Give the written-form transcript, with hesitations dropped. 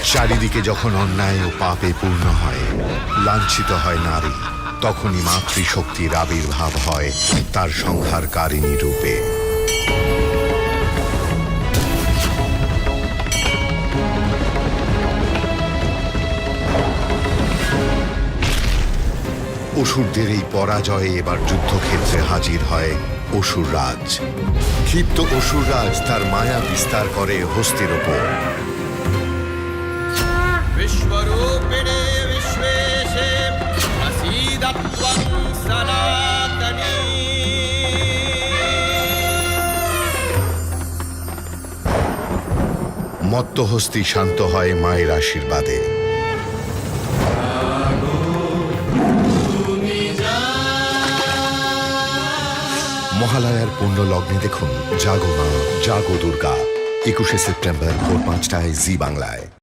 চারিদিকে যখন অন্যায় ও পাপে পূর্ণ হয়, লাঞ্ছিত হয় নারী, তখনই মাতৃশক্তির আবির্ভাব হয় তার সংহারকারিণী রূপে। অসুরদের এই পরাজয়ে এবার যুদ্ধক্ষেত্রে হাজির হয় অসুররাজ। ক্ষিপ্ত অসুররাজ তার মায়া বিস্তার করে হস্তির ওপর। विश्वरूपिणे विश्वेशे प्रसीदत्वं सनातनी। মত্তহস্তি শান্ত হয় মায়ের আশীর্বাদে। মহালয়ার পুণ্য লগ্নে দেখুন জাগো মা জাগো দুর্গা, 21শে সেপ্টেম্বর ভোর 5টায় জি বাংলায়।